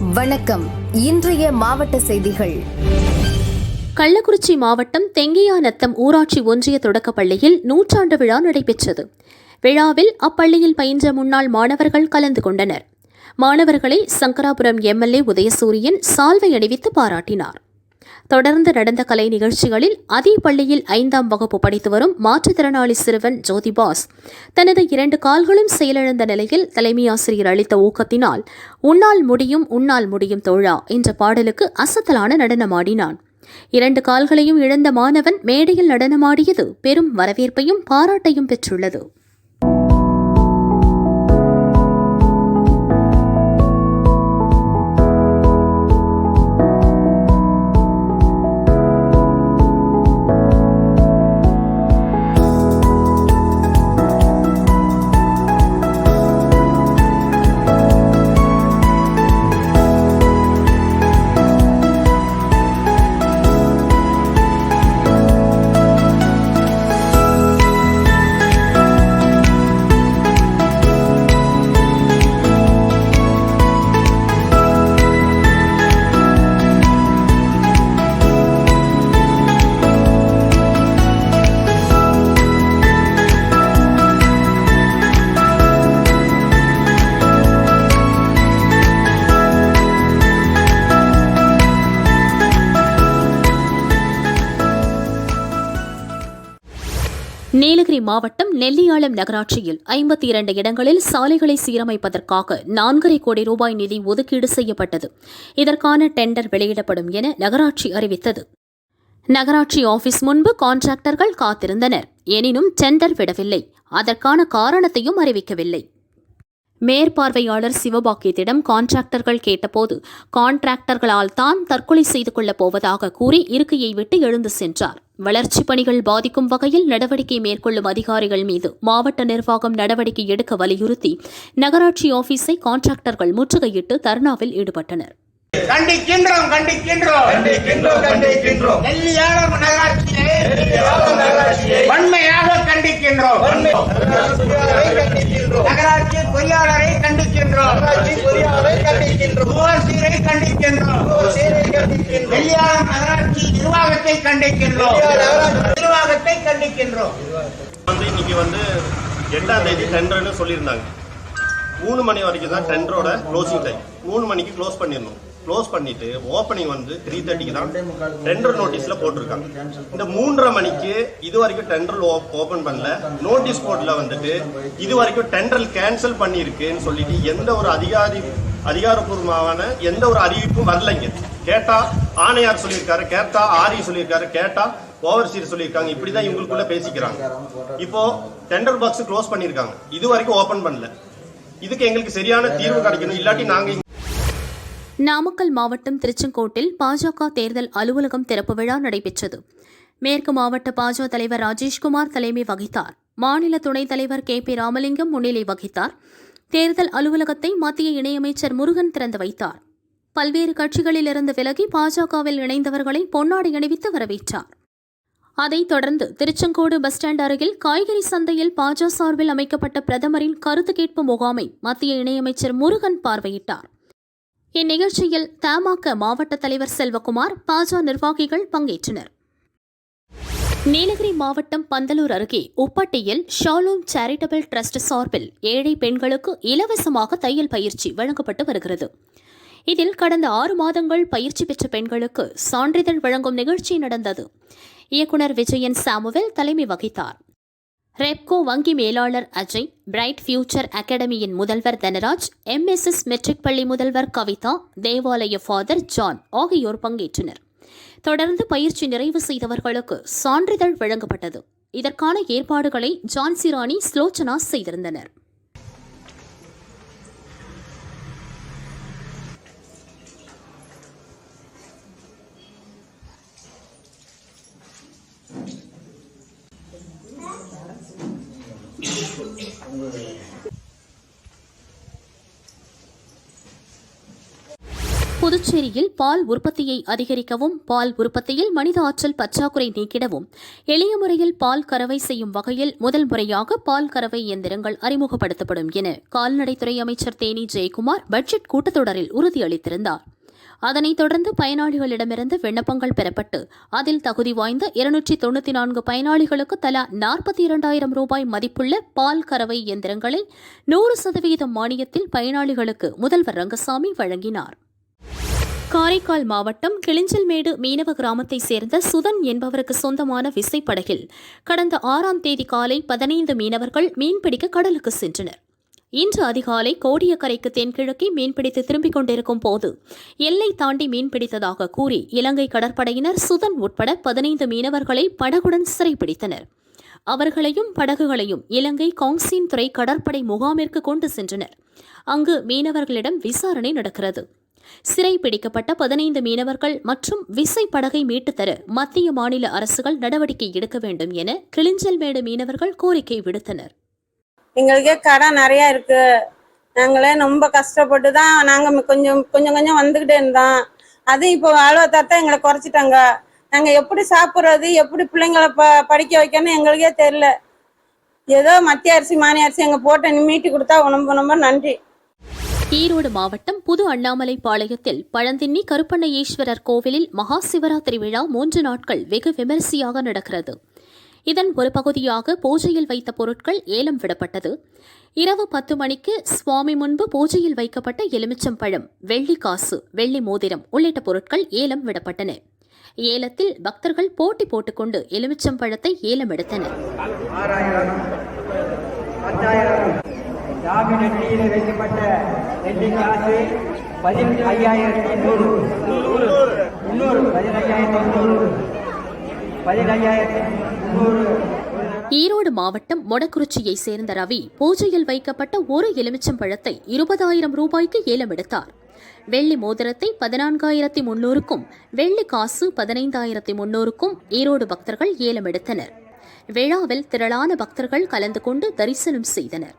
வணக்கம். இன்றைய மாவட்ட செய்திகள். கள்ளக்குறிச்சி மாவட்டம் தெங்கியாநத்தம் ஊராட்சி ஒன்றிய தொடக்கப்பள்ளியில் 100ஆண்டு விழா நடைபெற்றது. விழாவில் அப்பள்ளியில் பயின்ற முன்னாள் மாணவர்கள் கலந்து கொண்டனர். மாணவர்களை சங்கராபுரம் எம்எல்ஏ உதயசூரியன் சால்வை அணிவித்து பாராட்டினார். தொடர்ந்து நடந்த கலை நிகழ்ச்சிகளில் அதே பள்ளியில் 5ஆம் வகுப்பு படித்து வரும் மாற்றுத்திறனாளி சிறுவன் ஜோதிபாஸ் தனது 2 கால்களும் செயலிழந்த நிலையில் தலைமை ஆசிரியர் அளித்த ஊக்கத்தினால் உன்னால் முடியும் தோழா என்ற பாடலுக்கு அசத்தலான நடனமாடினான். 2 கால்களையும் இழந்த மாணவன் மேடையில் நடனமாடியது பெரும் வரவேற்பையும் பாராட்டையும் பெற்றுள்ளது. நீலகிரி மாவட்டம் நெல்லியாளம் நகராட்சியில் 52 இடங்களில் சாலைகளை சீரமைப்பதற்காக 4.5 கோடி ரூபாய் நிதி ஒதுக்கீடு செய்யப்பட்டது. இதற்கான டெண்டர் வெளியிடப்படும் என நகராட்சி அறிவித்தது. நகராட்சி ஆபீஸ் முன்பு கான்ட்ராக்டர்கள் காத்திருந்தனர். எனினும் டெண்டர் விடவில்லை. அதற்கான காரணத்தையும் அறிவிக்கவில்லை. மேற்பார்வையாளர் சிவபாக்கியத்திடம் கான்ட்ராக்டர்கள் கேட்டபோது கான்ட்ராக்டர்களால் தான் தற்கொலை செய்து கொள்ளப் போவதாக கூறி இருக்கையை விட்டு எழுந்து சென்றார். வளர்ச்சிப் பணிகள் பாதிக்கும் வகையில் நடவடிக்கை மேற்கொள்ளும் அதிகாரிகள் மீது மாவட்ட நிர்வாகம் நடவடிக்கை எடுக்க வலியுறுத்தி நகராட்சி ஆபீஸை கான்ட்ராக்டர்கள் முற்றுகையிட்டு தர்ணாவில் ஈடுபட்டனர். கண்டிக்கின்றோம் நெல்லியாளம் நகராட்சியை வன்மையாக கண்டிக்கின்றோம். நகராட்சி பொறியாளரை கண்டிக்கின்றோம். ஓவர்சீரை கண்டிக்கின்றோம். நெல்லியாளம் நகராட்சி நிர்வாகத்தை கண்டிக்கின்றோம். இன்னைக்கு 8ஆம் தேதி டெண்டர்னு சொல்லியிருந்தாங்க. 3 மணி வரைக்கும் தான் டெண்டரோட க்ளோசிங் டைம். 3 மணிக்கு க்ளோஸ் பண்ணிடணும். க்ளோஸ் பண்ணிட்டு ஓப்பனிங் 3:30க்கு தான் டெண்டர் நோட்டீஸ்ல போட்டிருக்காங்க. இந்த 3:30 மணிக்கு இது வரைக்கும் டெண்டர் ஓபன் பண்ணல. நோட்டீஸ் போர்ட்ல இது வரைக்கும் டெண்டர் கேன்சல் பண்ணிருக்குன்னு சொல்லிட்டு எந்த ஒரு அதிகாரப்பூர்வமான எந்த ஒரு அறிவிப்பும் வரலைங்க. கேட்டா ஆணையார் சொல்லியிருக்காரு, கேட்டா ஆரி சொல்லியிருக்காரு, கேட்டா ஓவர்சீர் சொல்லியிருக்காங்க. இப்படிதான் இவங்களுக்குள்ள பேசிக்கிறாங்க. இப்போ டெண்டர் பாக்ஸ் க்ளோஸ் பண்ணிருக்காங்க. இது வரைக்கும் ஓபன் பண்ணல. இதுக்கு எங்களுக்கு சரியான தீர்வு கிடைக்கணும். இல்லாட்டி நாங்க. நாமக்கல் மாவட்டம் திருச்செங்கோட்டில் பாஜக தேர்தல் அலுவலகம் திறப்பு விழா நடைபெற்றது. மேற்கு மாவட்ட பாஜக தலைவர் ராஜேஷ்குமார் தலைமை வகித்தார். மாநில துணைத் தலைவர் KP ராமலிங்கம் முன்னிலை வகித்தார். தேர்தல் அலுவலகத்தை மத்திய இணையமைச்சர் முருகன் திறந்து வைத்தார். பல்வேறு கட்சிகளிலிருந்து விலகி பாஜகவில் இணைந்தவர்களை பொன்னாடை அணிவித்து வரவேற்றார். அதைத் தொடர்ந்து திருச்செங்கோடு பஸ் ஸ்டாண்ட் அருகில் காய்கறி சந்தையில் பாஜக சார்பில் அமைக்கப்பட்ட பிரதமரின் கருத்து கேட்பு முகாமை மத்திய இணையமைச்சர் முருகன் பார்வையிட்டார். இந்நிகழ்ச்சியில் தமாக மாவட்ட தலைவர் செல்வகுமார், பாஜக நிர்வாகிகள் பங்கேற்றனர். நீலகிரி மாவட்டம் பந்தலூர் அருகே உப்பட்டியில் ஷாலோம் சேரிட்டபிள் டிரஸ்ட் சார்பில் ஏழை பெண்களுக்கு இலவசமாக தையல் பயிற்சி வழங்கப்பட்டு வருகிறது. இதில் கடந்த 6 மாதங்கள் பயிற்சி பெற்ற பெண்களுக்கு சான்றிதழ் வழங்கும் நிகழ்ச்சி நடந்தது. இயக்குநர் விஜயன் சாமுவேல் தலைமை வகித்தார். ரெப்கோ வங்கி மேலாளர் அஜய், பிரைட் ஃபியூச்சர் அகாடமியின் முதல்வர் தனராஜ், MSS மெட்ரிக் பள்ளி முதல்வர் கவிதா, தேவாலய ஃபாதர் ஜான் ஆகியோர் பங்கேற்றனர். தொடர்ந்து பயிற்சி நிறைவு செய்தவர்களுக்கு சான்றிதழ் வழங்கப்பட்டது. இதற்கான ஏற்பாடுகளை ஜான்சி ராணி, ஸ்லோச்சனா செய்திருந்தனர். புதுச்சேரியில் பால் உற்பத்தியை அதிகரிக்கவும் பால் உற்பத்தியில் மனித ஆற்றல் பற்றாக்குறை நீக்கிடவும் எளிய முறையில் பால் கறவை செய்யும் வகையில் முதல் முறையாக பால் கறவை இயந்திரங்கள் அறிமுகப்படுத்தப்படும் என கால்நடைத்துறை அமைச்சர் தேனி ஜெயக்குமார் பட்ஜெட் கூட்டத்தொடரில் உறுதியளித்திருந்தார். அதனைத் தொடர்ந்து பயனாளிகளிடமிருந்து விண்ணப்பங்கள் பெறப்பட்டு அதில் தகுதி வாய்ந்த 294 பயனாளிகளுக்கு தலா 42,000 ரூபாய் மதிப்புள்ள பால் கறவை இயந்திரங்களை 100% மானியத்தில் பயனாளிகளுக்கு முதல்வர் ரங்கசாமி வழங்கினார். காரைக்கால் மாவட்டம் கிளிஞ்சல்மேடு மீனவ கிராமத்தைச் சேர்ந்த சுதன் என்பவருக்கு சொந்தமான விசைப்படகில் கடந்த 6ஆம் தேதி காலை 15 மீனவர்கள் மீன்பிடிக்க கடலுக்கு சென்றனர். இன்று அதிகாலை கோடியக்கரைக்கு தென்கிழக்கே மீன்பிடித்து திரும்பிக் கொண்டிருக்கும் போது எல்லை தாண்டி மீன்பிடித்ததாக கூறி இலங்கை கடற்படையினர் சுதன் உட்பட 15 மீனவர்களை படகுடன் சிறைப்பிடித்தனர். அவர்களையும் படகுகளையும் இலங்கை காங்சீன் துறை கடற்படை முகாமிற்கு கொண்டு சென்றனர். அங்கு மீனவர்களிடம் விசாரணை நடக்கிறது. சிறைப்பிடிக்கப்பட்ட 15 மீனவர்கள் மற்றும் விசைப்படகை மீட்டுத்தர மத்திய மாநில அரசுகள் நடவடிக்கை எடுக்க வேண்டும் என கிளிஞ்சல்மேடு மீனவர்கள் கோரிக்கை விடுத்தனர். எங்களுக்கே கடன் நிறைய இருக்கு. நாங்களே ரொம்ப கஷ்டப்பட்டு தான் நாங்கள் கொஞ்சம் வந்துக்கிட்டே இருந்தோம். அது இப்போ வாழ்வாதாரத்தை எங்களை குறைச்சிட்டாங்க. நாங்கள் எப்படி சாப்பிட்றது, எப்படி பிள்ளைங்களை படிக்க வைக்கணும்னு எங்களுக்கே தெரியல. ஏதோ மத்திய அரிசி மானிய அரிசி எங்கள் போட்ட மீட்டி கொடுத்தா ரொம்ப நன்றி. ஈரோடு மாவட்டம் புது அண்ணாமலைபாளையத்தில் பழந்தின்னி கருப்பண்ணையேஸ்வரர் கோவிலில் மகா சிவராத்திரி விழா 3 நாட்கள் வெகு விமரிசையாக நடக்கிறது. இதன் ஒரு பகுதியாக பூஜையில் வைத்த பொருட்கள் ஏலம் விடப்பட்டது. இரவு 10 மணிக்கு சுவாமி முன்பு பூஜையில் வைக்கப்பட்ட எலுமிச்சம்பழம், வெள்ளி காசு, வெள்ளி மோதிரம் உள்ளிட்ட பொருட்கள் ஏலம் விடப்பட்டன. ஏலத்தில் பக்தர்கள் போட்டி போட்டுக்கொண்டு எலுமிச்சம்பழத்தை ஏலம் எடுத்தனர். ஈரோடு மாவட்டம் மொடக்குறிச்சியை சேர்ந்த ரவி பூஜையில் வைக்கப்பட்ட ஒரு எலுமிச்சம்பழத்தை 20,000 ரூபாய்க்கு ஏலம் எடுத்தார். வெள்ளி மோதிரத்தை 14,300க்கும் வெள்ளி காசு 15,300க்கும் ஈரோடு பக்தர்கள் ஏலம் எடுத்தனர். விழாவில் திரளான பக்தர்கள் கலந்து கொண்டு தரிசனம் செய்தனர்.